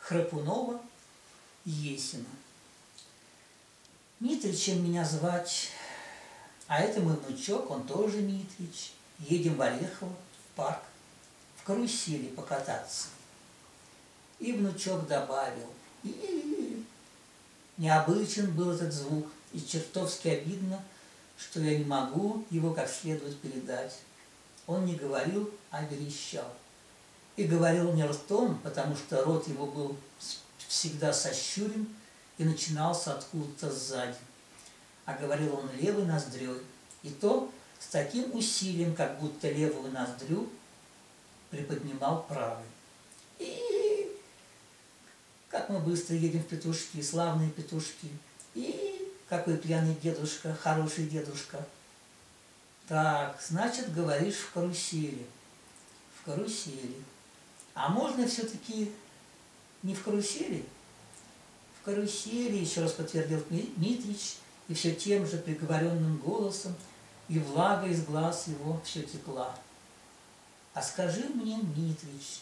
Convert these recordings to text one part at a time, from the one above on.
Храпунова Есина. Митричем меня звать, а это мой внучок, он тоже Митрич. Едем в Орехово, в парк, в карусели покататься. И внучок добавил. И необычен был этот звук, и чертовски обидно, что я не могу его как следует передать. Он не говорил, а верещал. И говорил не ртом, потому что рот его был всегда сощурен и начинался откуда-то сзади. А говорил он левой ноздрёй, и то с таким усилием, как будто левую ноздрю приподнимал правой. И как мы быстро едем в петушки, славные петушки. И какой пьяный дедушка, хороший дедушка. Так, значит, говоришь в карусели. В карусели. А можно все-таки не в карусели? В карусели, еще раз подтвердил Митрич, и все тем же приговоренным голосом, и влага из глаз его все текла. А скажи мне, Митрич,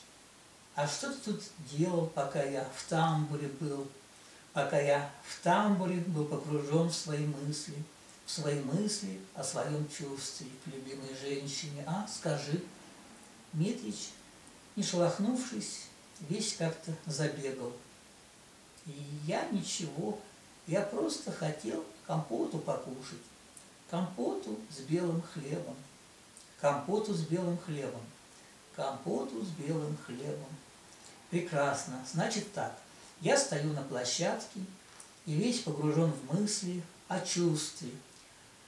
а что ты тут делал, пока я в тамбуре был? Пока я в тамбуре был погружен в свои мысли о своем чувстве к любимой женщине. А, скажи. Митрич, не шелохнувшись, весь как-то забегал. И я ничего, я просто хотел компоту покушать. Компоту с белым хлебом. Компоту с белым хлебом. Компоту с белым хлебом. Прекрасно. Значит так. Я стою на площадке и весь погружен в мысли о чувстве.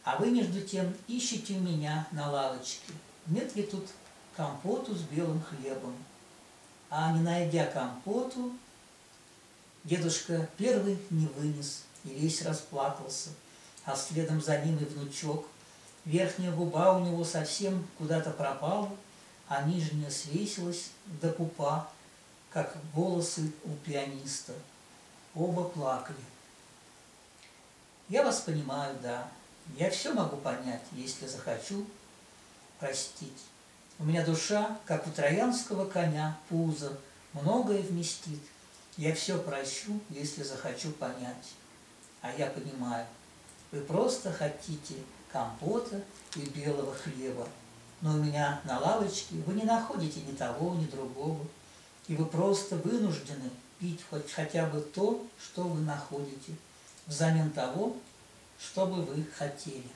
А вы, между тем, ищете меня на лавочке. Нет ли тут компоту с белым хлебом? А не найдя компоту, дедушка первый не вынес и весь расплакался, а следом за ним и внучок. Верхняя губа у него совсем куда-то пропала, а нижняя свесилась до пупа, как волосы у пианиста. Оба плакали. Я вас понимаю, да. Я все могу понять, если захочу простить. У меня душа, как у троянского коня, пузо, многое вместит. Я все прощу, если захочу понять. А я понимаю, вы просто хотите компота и белого хлеба. Но у меня на лавочке вы не находите ни того, ни другого. И вы просто вынуждены пить хотя бы то, что вы находите, взамен того, что бы вы хотели.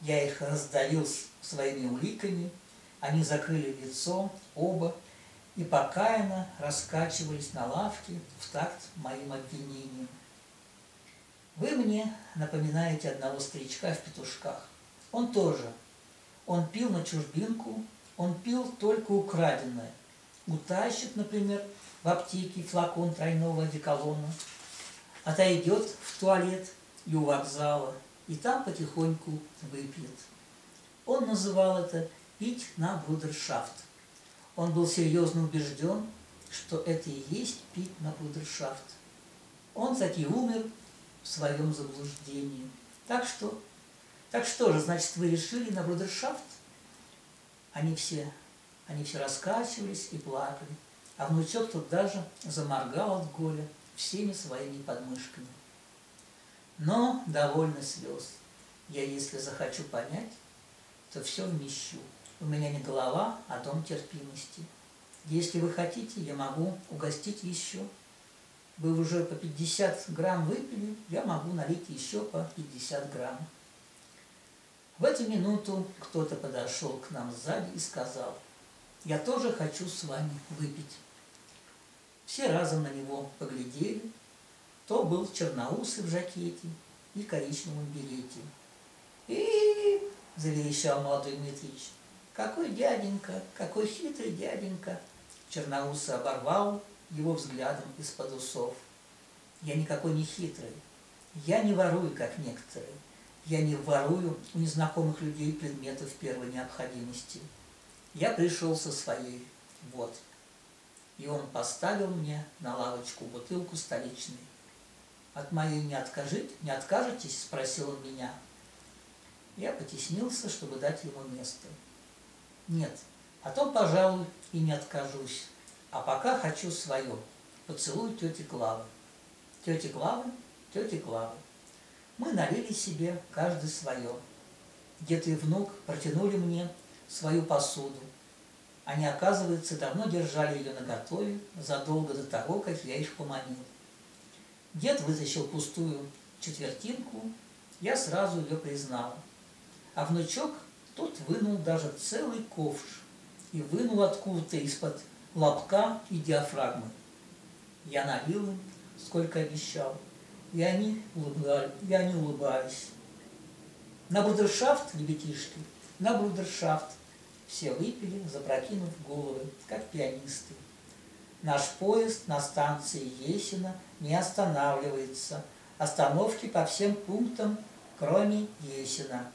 Я их раздавил своими уликами, они закрыли лицо, оба, и покаянно раскачивались на лавке в такт моим обвинениям. Вы мне напоминаете одного старичка в петушках. Он тоже. Он пил на чужбинку, он пил только украденное. Утащит, например, в аптеке флакон тройного одеколона, отойдет в туалет и у вокзала, и там потихоньку выпьет. Он называл это пить на брудершафт. Он был серьезно убежден, что это и есть пить на брудершафт. Он таки умер в своем заблуждении. Так что же, значит, вы решили на брудершафт? Они все раскачивались и плакали, а внучок тут даже заморгал от горя всеми своими подмышками. Но довольно слез. Я, если захочу понять, то все вмещу. У меня не голова, а дом терпимости. Если вы хотите, я могу угостить еще. Вы уже по 50 грамм выпили, я могу налить еще по 50 грамм. В эту минуту кто-то подошел к нам сзади и сказал: «Я тоже хочу с вами выпить». Все разом на него поглядели. То был черноусый в жакете и коричневом берете. «И-и-и!» – заверещал молодой Митрич. «Какой дяденька, какой хитрый дяденька!» Черноусый оборвал его взглядом из-под усов. «Я никакой не хитрый. Я не ворую, как некоторые. Я не ворую у незнакомых людей предметов первой необходимости. Я пришел со своей, вот». И он поставил мне на лавочку бутылку столичной. «От моей не откажетесь?» – спросил он меня. Я потеснился, чтобы дать ему место. «Нет, а то, пожалуй, и не откажусь. А пока хочу свое. поцелуй тети Клавы. Тети Клавы, тети Клавы. Мы налили себе каждый свое. Дед и внук протянули мне свою посуду. Они, оказывается, давно держали ее наготове задолго до того, как я их поманил. Дед вытащил пустую четвертинку, я сразу ее признал. А внучок тот вынул даже целый ковш и вынул откуда-то из-под лобка и диафрагмы. Я налил им, сколько обещал, и они улыбались. На брудершафт, ребятишки, на брудершафт. Все выпили, запрокинув головы, как пианисты. Наш поезд на станции Есина не останавливается. Остановки по всем пунктам, кроме Есина.